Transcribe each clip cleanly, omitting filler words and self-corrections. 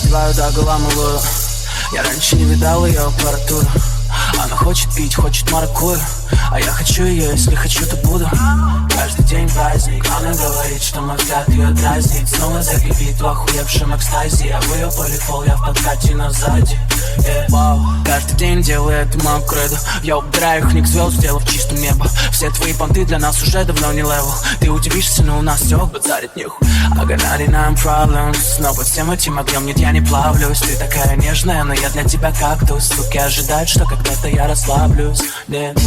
раздеваю догола малую. Я раньше не видал ее аппаратуру. Она хочет пить, хочет маракую, а я хочу ее, если хочу, то буду. Каждый день праздник, она говорит, что мой взгляд ее дразнит. Снова загребит в охуевшем экстазе. Я в ее полифол, я в подкате, но сзади. Вау. Каждый день делаю это мою кредо. Я убираю их ник звезд, сделав чистым небо. Все твои понты для нас уже давно не левел. Ты удивишься, но у нас все базарит нехуй. I got 99 problems, но под всем этим огнем нет, я не плавлюсь. Ты такая нежная, но я для тебя кактус. Суки ожидают, что когда-то я расслаблюсь. Нет.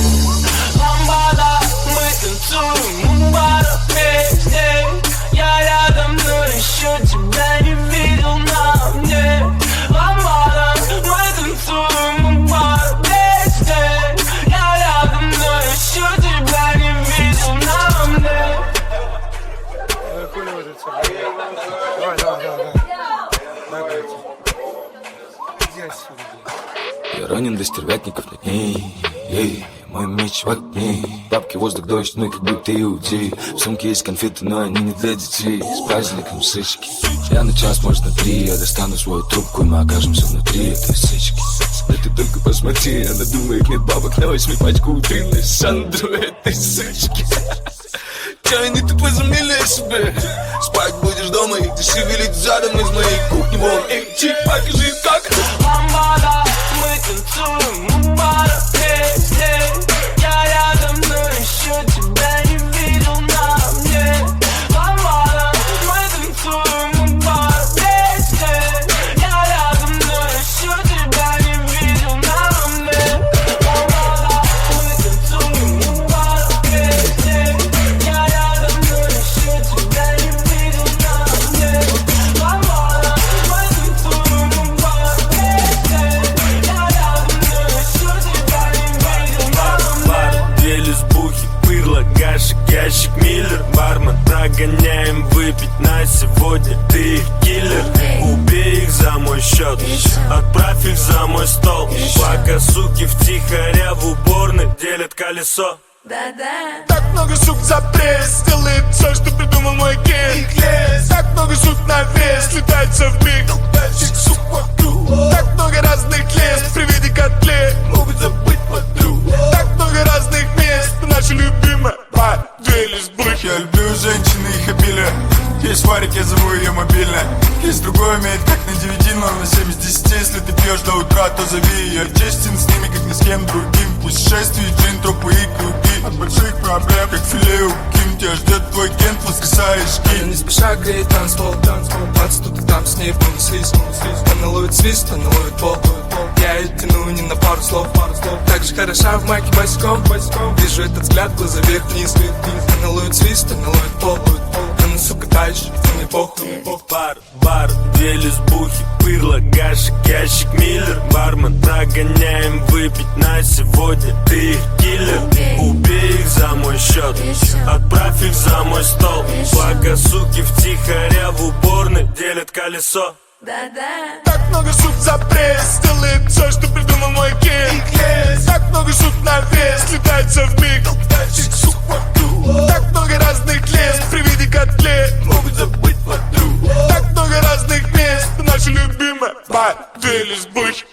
Ламбада, мы танцуем, ламбада вместе. Я рядом, но еще тебя не видел на мне. Ламбада, мы танцуем, ламбада вместе. Я рядом, но еще тебя не видел на мне. Я ранен до стервятников на дней. Мой меч в огне. Бабки, воздух, дождь, ну как будто иудей. В сумке есть конфеты, но они не для детей. С праздником сычки. Я на час, может на 3. Я достану свою трубку, и мы окажемся внутри этой сычки. Да ты только посмотри, она думает, нет бабок на 8 пачку утренней Сандру этой сычки. Тянет тут возомнили себе. Спать будешь дома, и ты шевелить задом из моей кухни. Вон, эй, чик, покажи как. Ламбада, мы танцуем, ламбада вместе. Я рядом, но еще тебя не видел на мне. Ламбада, мы танцуем, ламбада вместе. Я рядом, но еще тебя не видел на мне. Ламбада, мы танцуем, ламбада вместе. Я рядом, но еще тебя не видел на мне. Ламбада, мы танцуем, ламбада вместе. Я рядом, но еще тебя не видел на мне. Две лесбухи, пырло, гашек, ящик, миллер. Бармен, прогоняем выпить на сегодня. Ты их киллер, убей их за мой счет. Отправь их за мой стол. Пока суки втихаря в уборной делят колесо. Так много сук за пресс, делает все, что придумал мой кейс. Так много сук на вес, летается в миг. Так много разных лес, при виде котлет могут забыть подруг. Так много разных мест, наша любимая две лесбухи. Я люблю женщин и их обилие. Есть варик, я зову ее мобильно. Есть другой умеет, как на 9, но на 7 из 10. Если ты пьешь до утра, то зови ее. Честен с ними, как ни с кем другим. Путешествий, джин, тропы и круги. От больших проблем, как филе у Ким. Тебя ждет твой кент, воскресаешь кин. Она не спеша греет танцпол. 20 тут и там с ней полный слиз. Она ловит свист, она ловит пол. Я ее тяну не на пару слов. Так же хороша в майке босиком. Вижу этот взгляд, глаза вверх-вниз. Она ловит свист, она ловит пол. Она, сука, дальше, мне похуй. Бар, две лесбухи, пырло, гашек, ящик, миллер. Бармен, прогоняем выпить на сегодня. Ты их киллер, убей их за мой счет. Отправь их за мой стол. Пока суки втихаря в уборной делят колесо. Так много сук за пресс, делает все, что придумал мой кейс. Так много сук на вес, летается в миг. Так много разных лес, при виде котлет могут забыть подруг. Так много разных мест, наша любимая две лесбухи.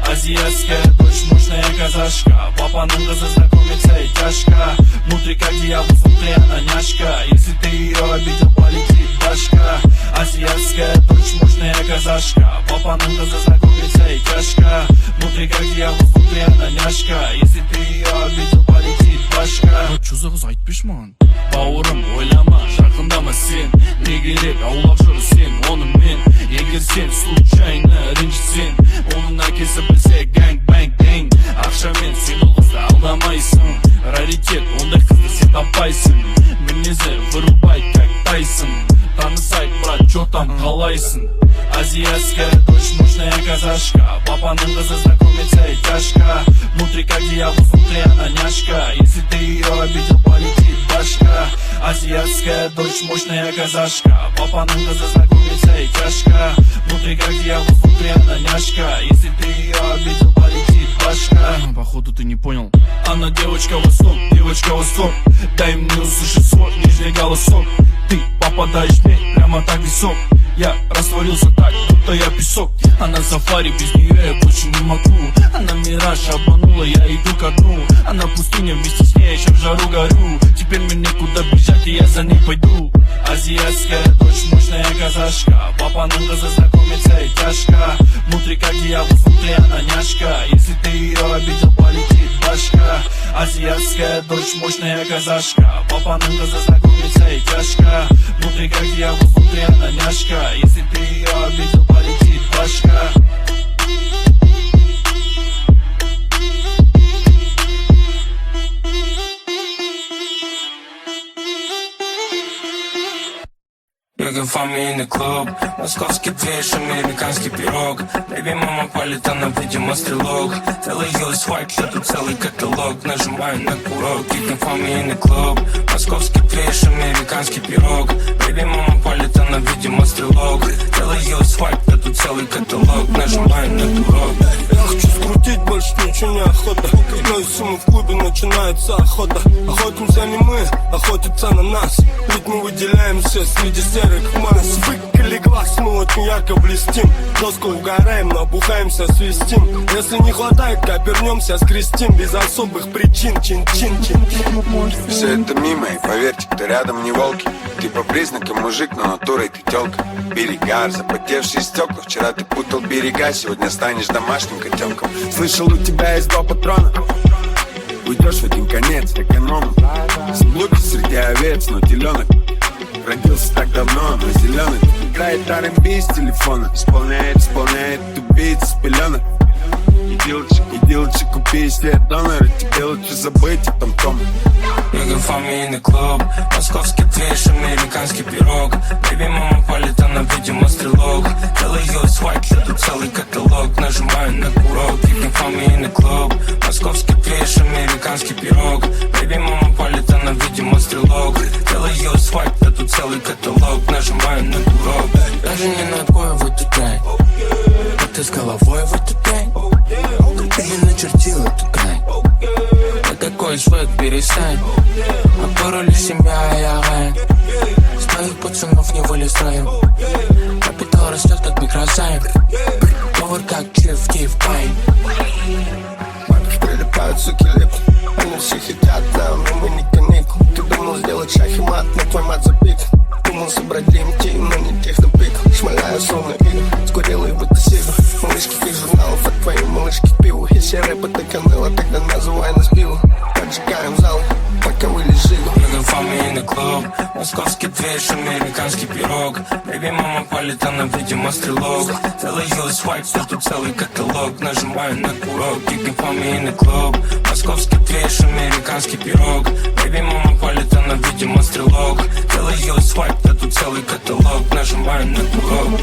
Азиатская дочь, мощная казашка. Папаның қызы знакомиться и тяжко. Внутри как дьявол, внутри она няшка. Если ты ее обидел, полетит башка. Азиатская дочь, мощная казашка. Папаның қызы знакомиться и тяжко. Внутри как дьявол, внутри она няшка. Если ты ее обидел, полетит башка. Чузы қыз айтпеш маған. Бауырым ойлама, жақындама сен. Не керек аулақ жүр сен, онымен. Егер сен случайно ренжісең, оның әкесі білсе гэнг-бэнг дэнг. Ақшамен сыйлы қызды алдамайсың. Раритет, ондай қызды сен таппайсың. Мінезі вырубай, как Тайсон. Танысайық, брат, чё там қалайсың? Азиатская дочь, мощная казашка. Папаның қызы знакомиться и тяжко. Внутри как дьявол, внутри она няшка. Если ты ее обидел, полетит башка. Азиатская дочь, мощная казашка. Папаның қызы знакомиться и тяжко. Внутри как дьявол, внутри она няшка. Если ты ее обидел, полетит башка. Походу ты не понял. Она девочка восток, девочка восток. Дай мне услышать свой нижний голосок. Ты попадаешь мне прямо так в висок. Я растворился так, будто я песок. Она сафари, без нее я больше не могу. Она мираж обманула, я иду ко дну. Она пустыня, вместе с ней еще в жару горю. Теперь мне некуда бежать, и я за ней пойду. Азиатская дочь, мощная казашка. Папаның қызы знакомиться и тяжко. Внутри как дьявол, внутри она няшка. Если ты ее обидел, полетит башка. Азиатская дочь, мощная казашка. Папаның қызы знакомиться и тяжко. Внутри как дьявол, внутри она няшка. Если ты ее обидел, полетит башка. You can find me in the club. Московский движ, американский пирог. Baby, мама палит, она, видимо, стрелок. Целый US white, я тут целый каталог. Нажимаю на курок. You can find me in the club. Московский движ, американский пирог. Baby, мама палит, она, видимо, стрелок. Целый US white, я тут целый каталог. Нажимаю на курок. Я хочу скрутить, больше ничего не охота. Но и сумму в клубе начинается охота. Охотимся не мы, охотятся на нас. Ведь мы выделяемся среди серых масс. Выколи глаз, мы очень ярко блестим. Доску угораем, набухаемся, свистим. Если не хватает, обернемся, скрестим. Без особых причин, чин-чин-чин. Все это мимо, и поверьте, кто рядом не волки. Ты по признакам мужик, но натурой ты тёлка. Перегар, запотевшие стекла. Вчера ты путал берега, сегодня станешь домашним котенком. Слышал, у тебя есть 2 патрона. Уйдешь в один конец, экономом. Заблуки среди овец, но теленок родился так давно, но зеленый. Играет R&B с телефона. Исполняет убийц с пеленок. Иди лучше купи себе донора. Тебе лучше забыть о том-том. You can find me in the club. Московский движ, американский пирог. Baby, мама палит, она, видимо, стрелок. Целый US white, я тут целый каталог. Нажимаю на курок. You can find me in the club. Московский движ, американский пирог. Baby, мама палит, она, видимо, стрелок. Целый US white, я тут целый каталог. Нажимаю на курок. Даже не ногой в эту дрянь, а ты с головой в эту дрянь. Ты не начертил эту дрянь. Такой свек, перестань. А пароли семья, а я район. С твоих пацанов не вылезаем. Капитал растет, как микрозайм. Повар как чеф, Киев-Пайн. Матушки прилипают, суки лепят. Они все хотят, да, но мы не каникул. Ты думал сделать шах и мат, но твой мат забит. Думал собрать DMT, но не технопик. Шмаляю словно игр, скурил и будто сига. Малышки из журналов, от твоей малышки к пиву. Если рэп это канала, тогда называй нас пиво. Поджигаем зал, пока вылежи. You can find me in the club. Московский движ, американский пирог. Baby, мама палит, она, видимо, стрелок. Целый US white, я тут целый каталог. Нажимаю на курок. You can find me in the club. Московский движ, американский пирог. Baby, мама палит, она, видимо, стрелок. Целый US white, я тут целый каталог. Нажимаю на курок.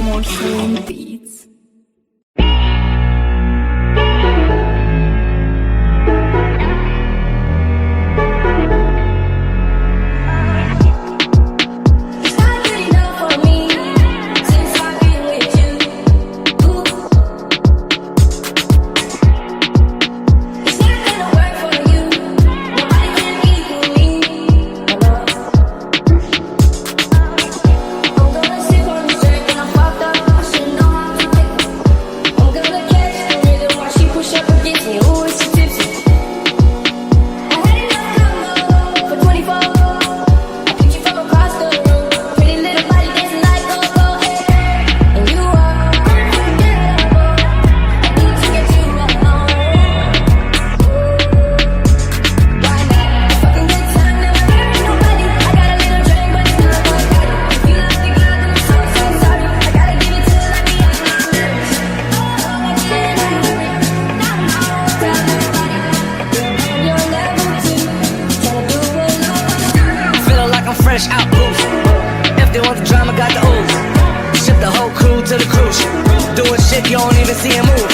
I'm gonna sit on the track and I'm fucked up. I should know how to make kick, you don't even see him move.